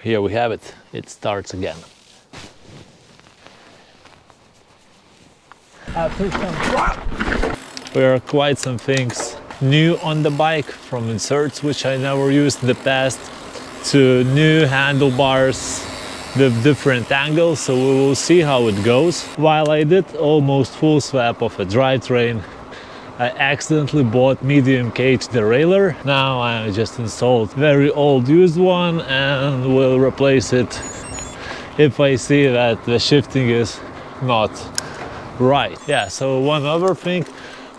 Here we have it. It starts again. There are quite some things new on the bike, from inserts which I never used in the past to new handlebars with different angles, so we will see how it goes. While I did almost full swap of a drivetrain, I accidentally bought medium cage derailleur. Now I just installed very old used one and will replace it if I see that the shifting is not right. Yeah, so one other thing,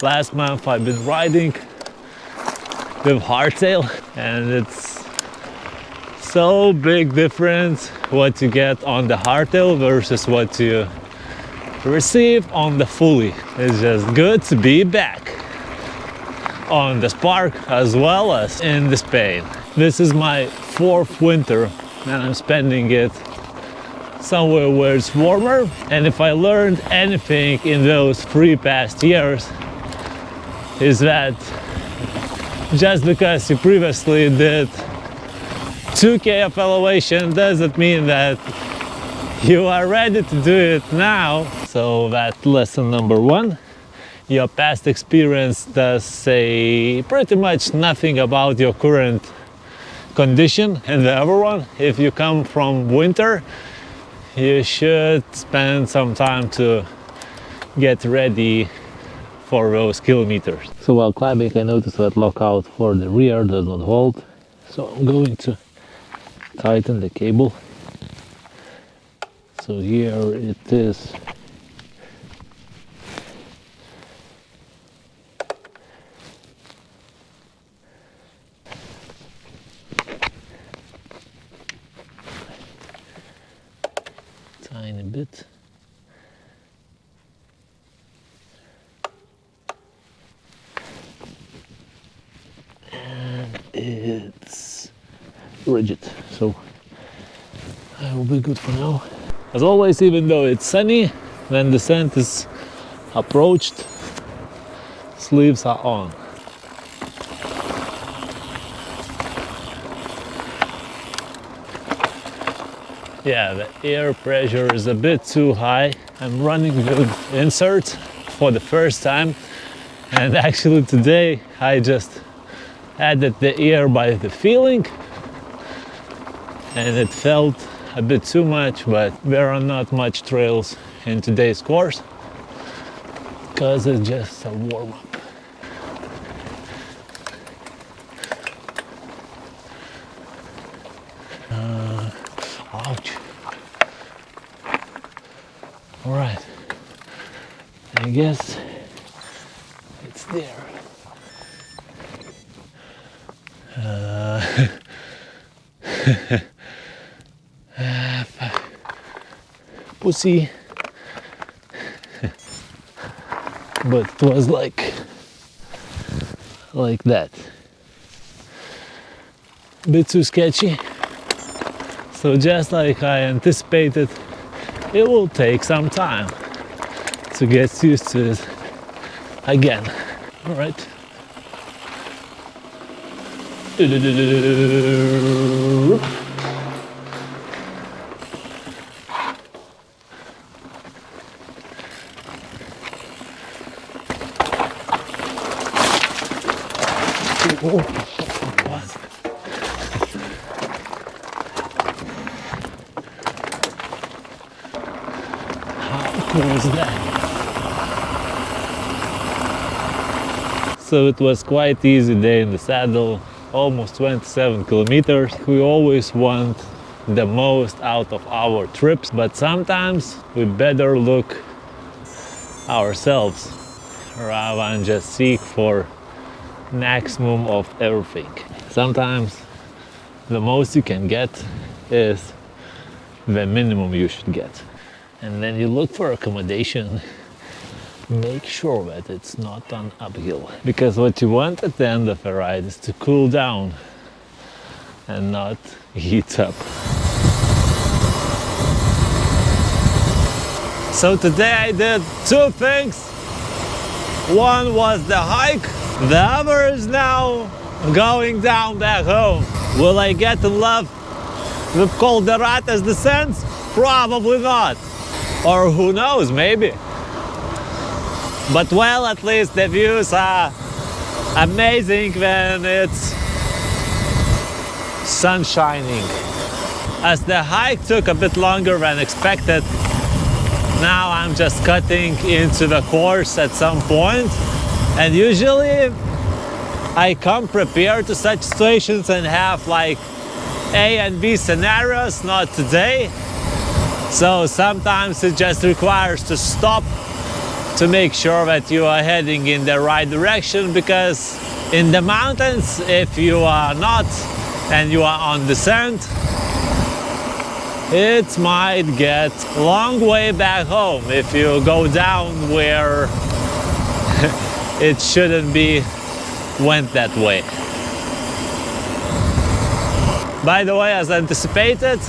last month I've been riding with hardtail, and it's so big difference what you get on the hardtail versus what you receive on the fully. It's just good to be back on the Spark as well as in the Spain. This is my 4th winter and I'm spending it somewhere where it's warmer, and if I learned anything in those 3 past years is that just because you previously did 2K of elevation doesn't mean that you are ready to do it now. So that's lesson number 1. Your past experience does say pretty much nothing about your current condition. And the other one, if you come from winter, you should spend some time to get ready for those kilometers. So while climbing, I noticed that lockout for the rear does not hold. So I'm going to tighten the cable. So here it is. Tiny bit. And it's rigid, so I will be good for now. As always, even though it's sunny, when the descent is approached, sleeves are on. Yeah, the air pressure is a bit too high. I'm running with inserts for the first time, and actually today I just added the air by the feeling, and it felt a bit too much, but there are not much trails in today's course because it's just a warm-up. Ouch. All right, I guess it's there. Pussy. But it was like that. A bit too sketchy. So just like I anticipated, it will take some time to get used to it again. All right. Oh, what? How cool is that? So it was quite easy day in the saddle, almost 27 kilometers. We always want the most out of our trips, but sometimes we better look ourselves rather than just seek for maximum of everything. Sometimes the most you can get is the minimum you should get. And then you look for accommodation, make sure that it's not on uphill, because what you want at the end of a ride is to cool down and not heat up. So today I did 2 things. One was the hike, the other is now going down back home. Will I get in love With Calderatas descents? Probably not. Or who knows, maybe. But well, at least the views are amazing when it's sun shining. As the hike took a bit longer than expected, now I'm just cutting into the course at some point. And usually I come prepared to such situations and have like A and B scenarios, not today. So sometimes it just requires to stop to make sure that you are heading in the right direction, because in the mountains, if you are not and you are on descent, it might get a long way back home if you go down where it shouldn't be went that way. By the way, as anticipated,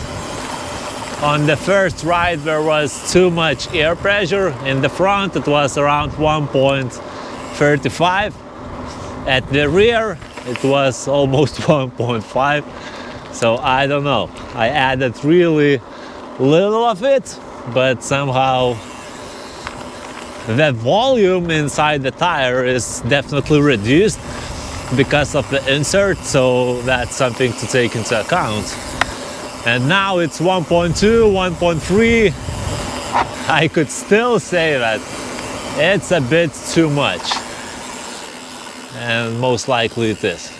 on the first ride there was too much air pressure. In the front it was around 1.35. At the rear it was almost 1.5. So I don't know. I added really little of it, but somehow the volume inside the tire is definitely reduced because of the insert, so that's something to take into account. And now it's 1.2, 1.3. I could still say that it's a bit too much, and most likely it is.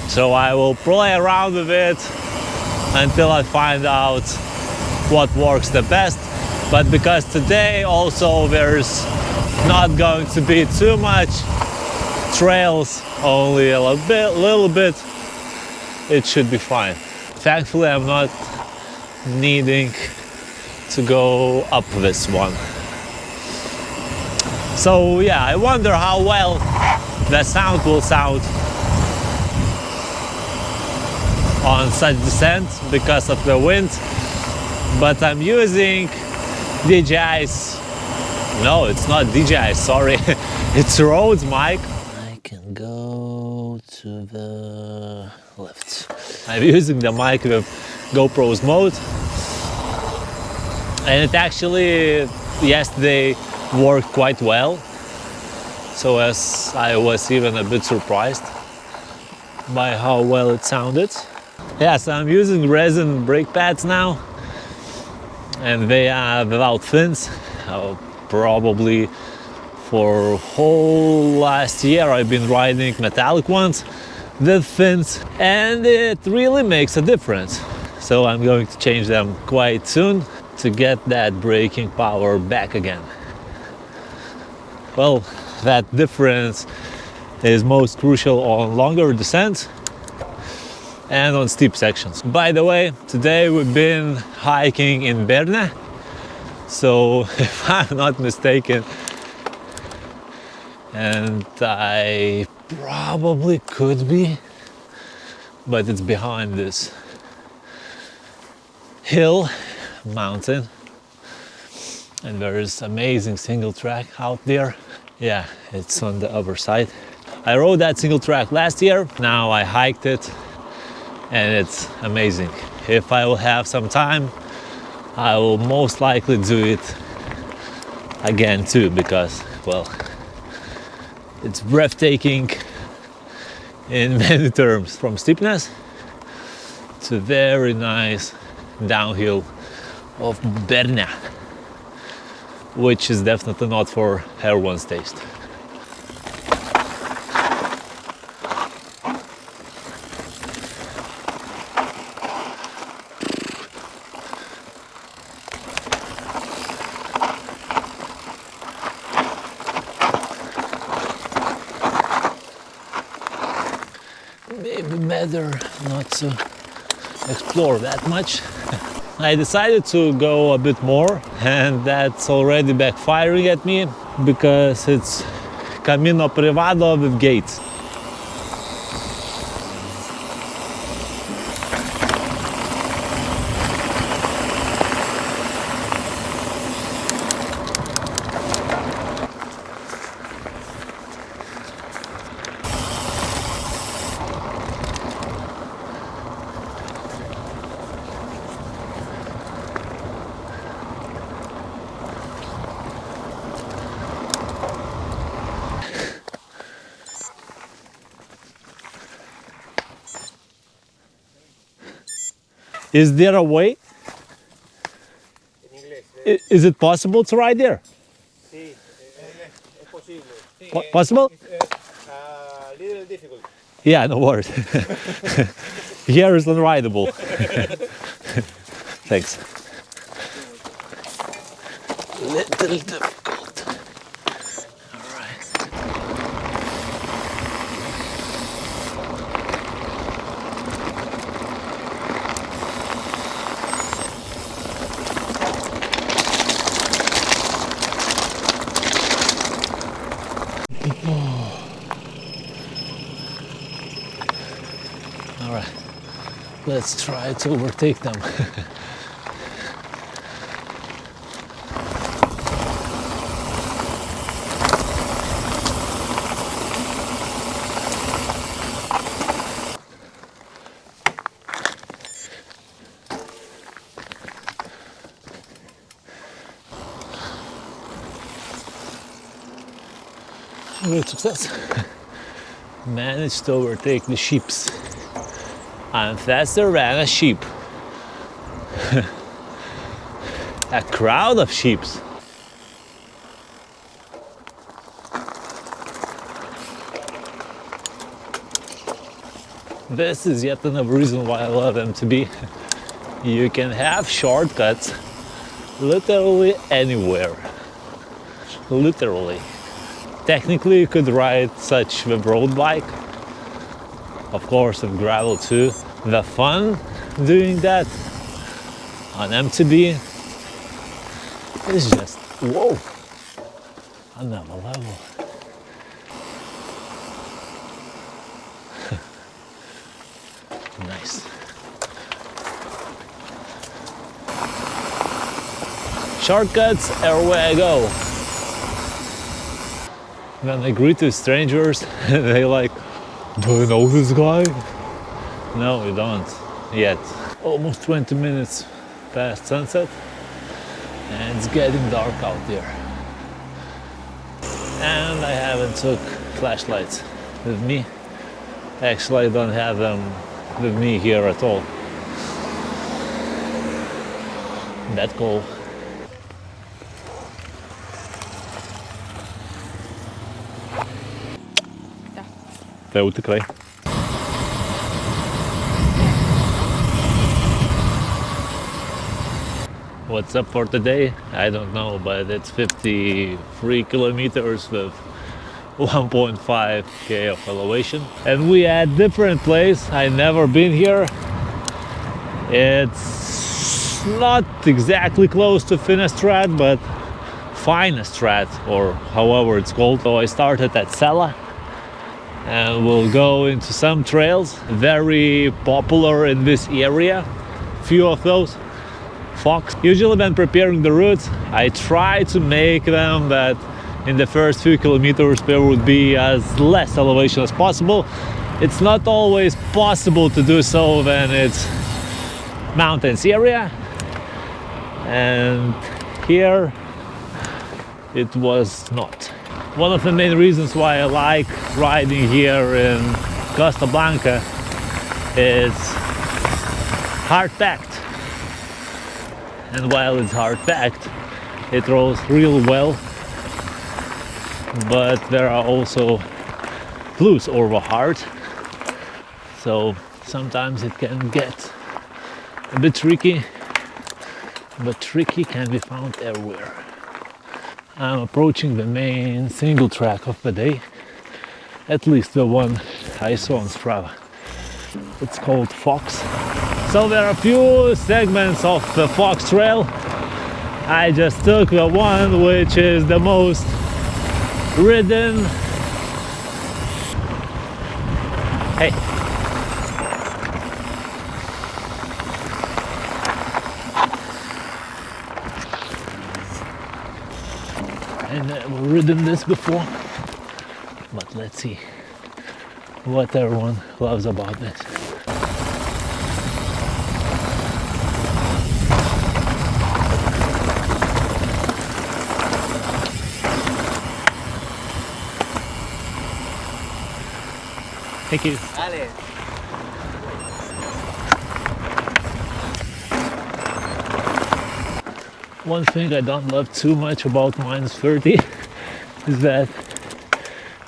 So I will play around with it until I find out what works the best. But because today also there's not going to be too much trails, only a little bit, it should be fine. Thankfully I'm not needing to go up this one. So yeah, I wonder how well the sound will sound on such descent because of the wind. But I'm using DJI's, no, it's not DJI, sorry, it's Rhodes mic. I can go to the left. I'm using the mic with GoPro's mode, and it actually yesterday worked quite well, so as I was even a bit surprised by how well it sounded. Yeah, so I'm using resin brake pads now, and they are without fins. Probably for whole last year I've been riding metallic ones with fins, and it really makes a difference. So I'm going to change them quite soon to get that braking power back again. Well, that difference is most crucial on longer descents and on steep sections. By the way, today we've been hiking in Berne, so if I'm not mistaken, and I probably could be, but it's behind this hill mountain, and there is amazing single track out there. Yeah, it's on the other side. I rode that single track last year, now I hiked it, and it's amazing. If I will have some time, I will most likely do it again too, because, well, it's breathtaking in many terms, from steepness to very nice downhill of Berne, which is definitely not for everyone's taste. Maybe better not to explore that much. I decided to go a bit more, and that's already backfiring at me because it's Camino Privado with gates. Is there a way? Is it possible to ride there? Sí, es posible. Possible? A little difficult. Yeah, no worries. Here is unrideable. Thanks. Little difficult. All right. All right. Let's try to overtake them. Great success. Managed to overtake the sheeps. I'm faster than a sheep. A crowd of sheeps. This is yet another reason why I love MTB. You can have shortcuts literally anywhere. Literally. Technically you could ride such with road bike, of course with gravel too. The fun doing that on MTB is just, whoa, another level. Nice. Shortcuts are where I go. When I greet to strangers, they like, do you know this guy? No, we don't yet. Almost 20 minutes past sunset and it's getting dark out there. And I haven't took flashlights with me. Actually, I don't have them with me here at all. That cool. Jau tikrai. What's up for today? I don't know, but it's 53 kilometers with 1.5k of elevation. And we at different place. I never been here. It's not exactly close to Finestrat, but Finestrat, or however it's called. So I started at Sella. And we'll go into some trails very popular in this area, few of those. Fox. Usually when preparing the routes, I try to make them that in the first few kilometers there would be as less elevation as possible. It's not always possible to do so when it's mountains area, and here it was not. One of the main reasons why I like riding here in Costa Blanca is hard-packed. And while it's hard-packed, it rolls real well. But there are also loose over hard. So sometimes it can get a bit tricky. But tricky can be found everywhere. I'm approaching the main single track of the day, at least the one I saw on Strava. It's called Fox. So there are a few segments of the Fox Trail. I just took the one which is the most ridden. Hey. I've never ridden this before, but let's see what everyone loves about this. Thank you. Dale. One thing I don't love too much about -30 is that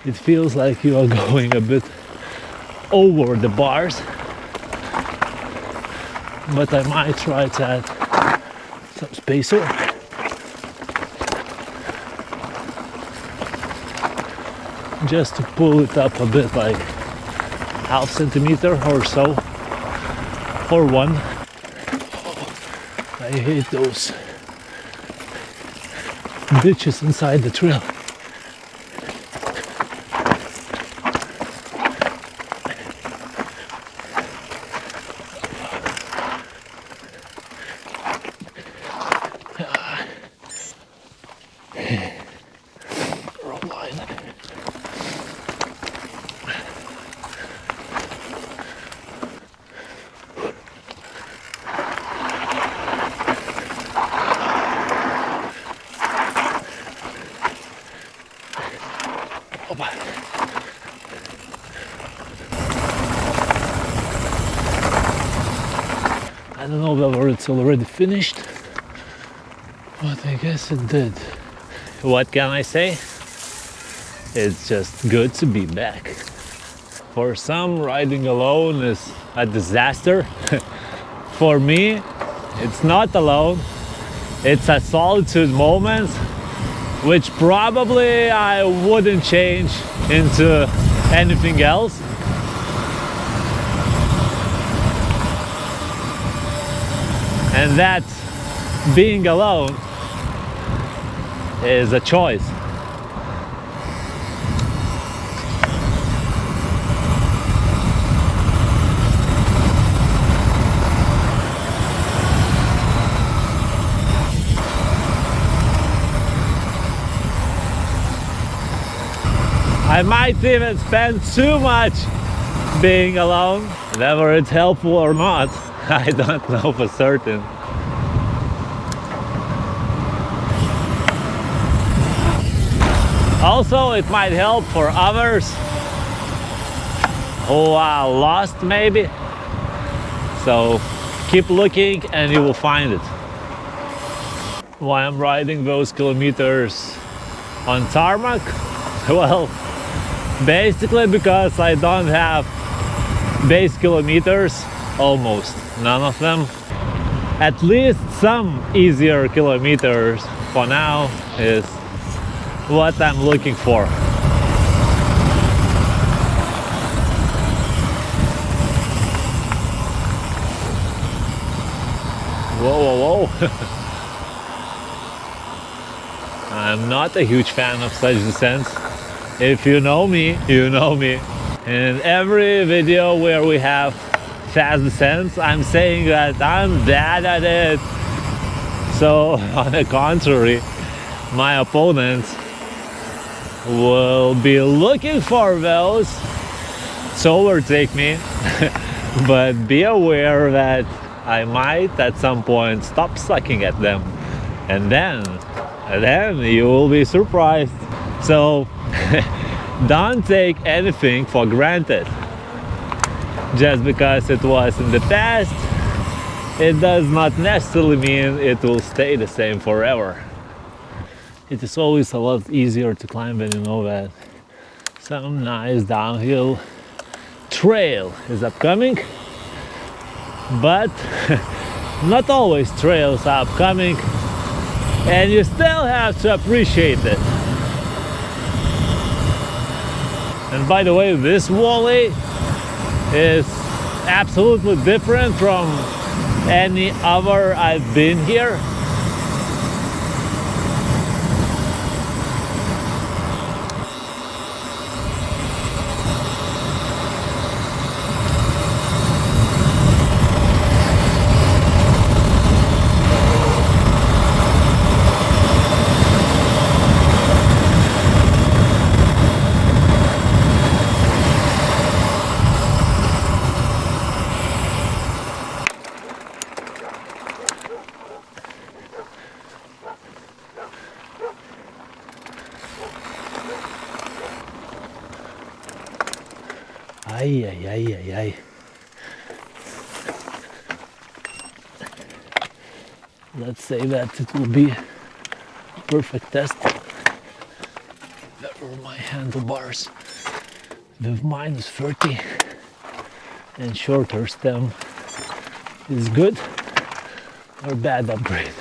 it feels like you are going a bit over the bars, but I might try to add some spacer. Just to pull it up a bit, like half centimeter or so, or one. I hate those ditches inside the trail. I don't know whether it's already finished, but I guess it did. What can I say? It's just good to be back. For some, riding alone is a disaster. For me, it's not alone. It's a solitude moment, which probably I wouldn't change into anything else. And that being alone is a choice. I might even spend too much being alone. Whether it's helpful or not, I don't know for certain. Also, it might help for others who are lost maybe. So keep looking and you will find it. Why I'm riding those kilometers on tarmac? Well, basically because I don't have base kilometers, almost none of them. At least some easier kilometers for now is what I'm looking for. Whoa, whoa, whoa. I'm not a huge fan of such descents. If you know me, you know me. In every video where we have fast descents, I'm saying that I'm bad at it. So on the contrary, my opponents will be looking for those to overtake me. But be aware that I might at some point stop sucking at them, and then you will be surprised. So don't take anything for granted. Just because it was in the past, it does not necessarily mean it will stay the same forever. It is always a lot easier to climb when you know that some nice downhill trail is upcoming. But not always trails are upcoming, and you still have to appreciate it. And by the way, this valley is absolutely different from any other I've been here. Ay, ay, ay, ay, ay. Let's say that it will be a perfect test. That were my handlebars with -30 and shorter stem is good or bad upgrade.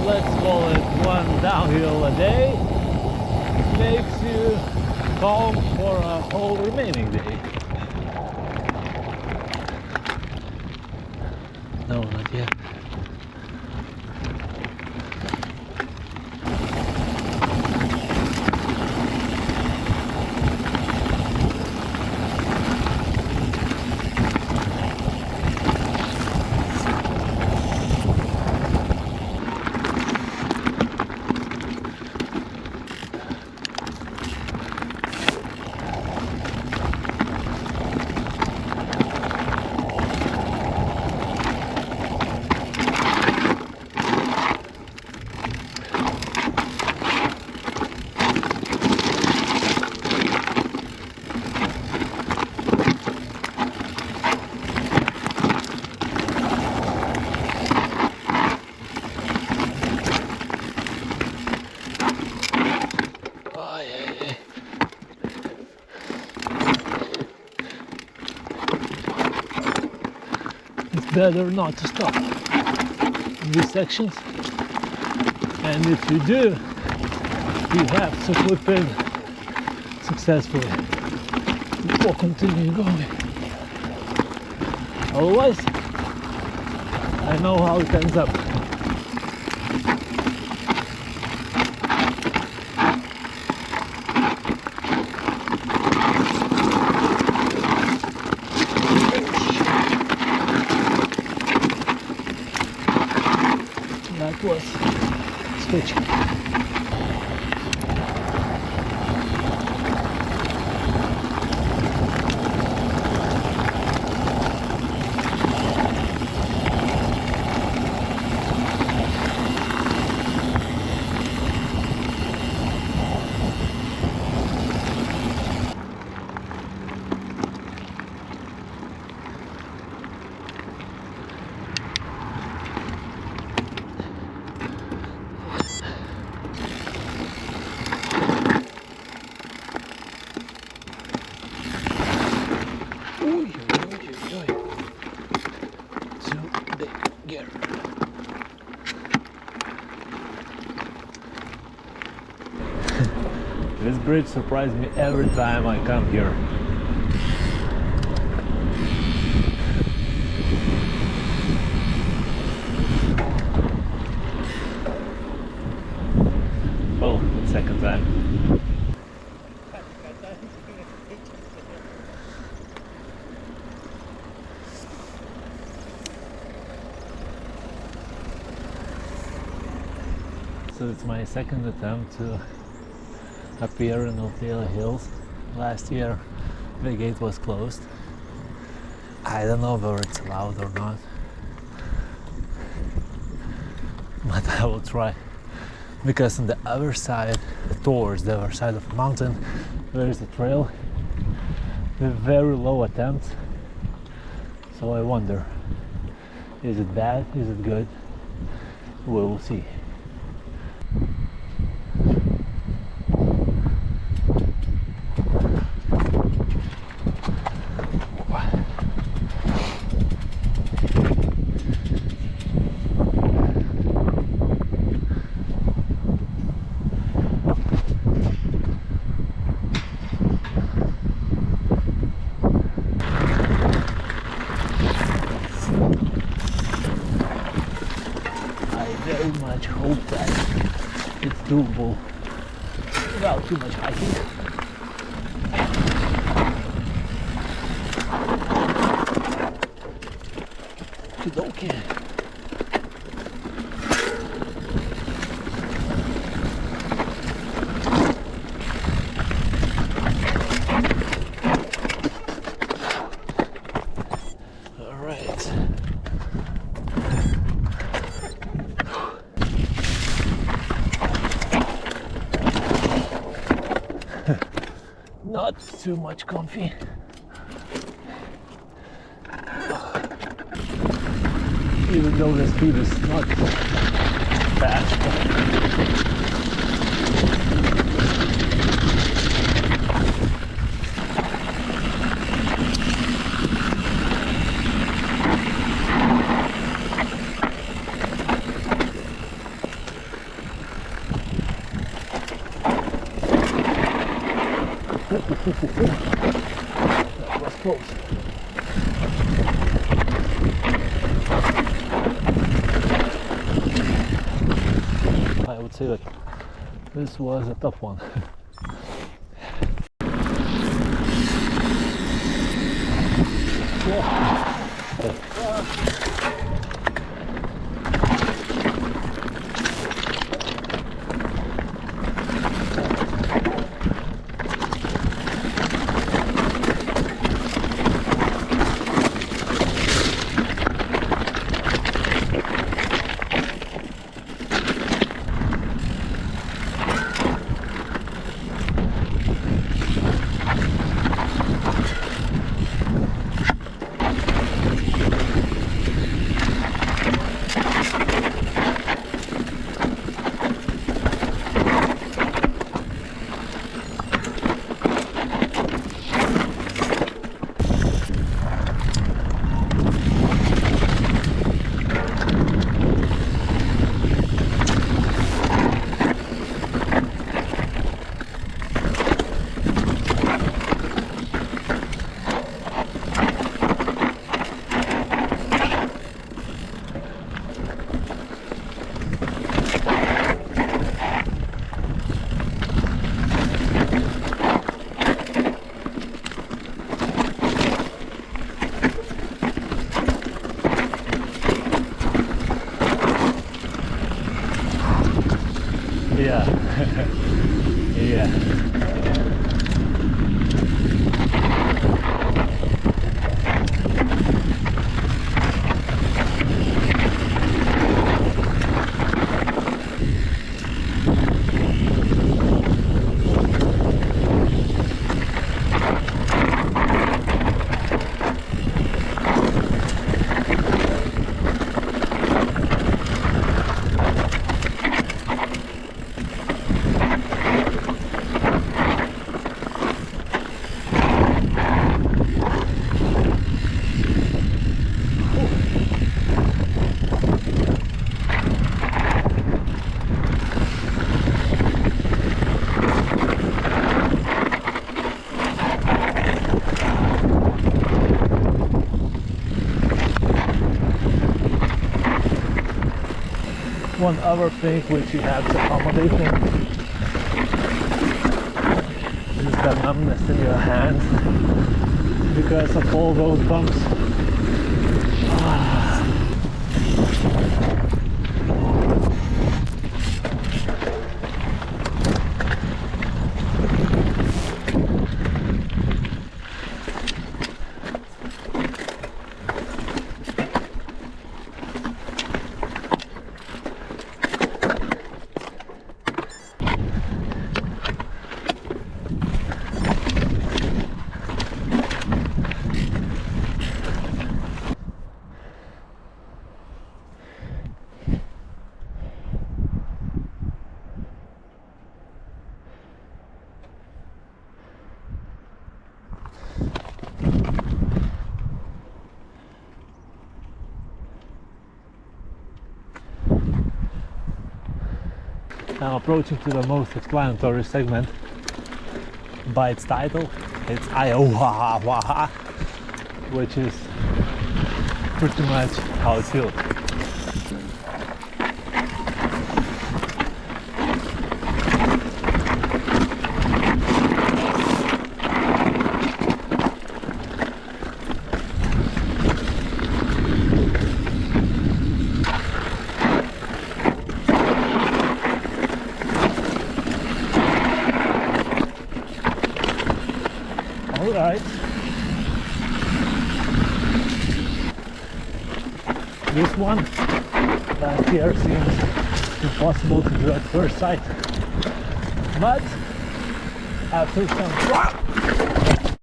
Let's call it one downhill a day makes you calm for a whole remaining day. No, not yet. Better not to stop in these sections, and if you do, you have to flip in successfully before continuing going. Otherwise, I know how it ends up. That was switching. This bridge surprises me every time I come here. Well, second time. So it's my second attempt to appear in Altila Hills. Last year the gate was closed. I don't know whether it's allowed or not, but I will try, because on the other side, towards the other side of the mountain, there is a trail with very low attempts. So I wonder, is it bad, is it good? We will see. Very much hope that it's doable without too much hiking. dokie. All right. Not too much comfy. Even though the speed is not fast. That was close. I would say that this was a tough one. Yeah. Yeah. One other thing which you have to accommodate is the numbness in your hands because of all those bumps. Now approaching to the most explanatory segment. By its title, it's Iowa, which is pretty much how it feels. this one. Last year seems impossible to do at first sight. But after some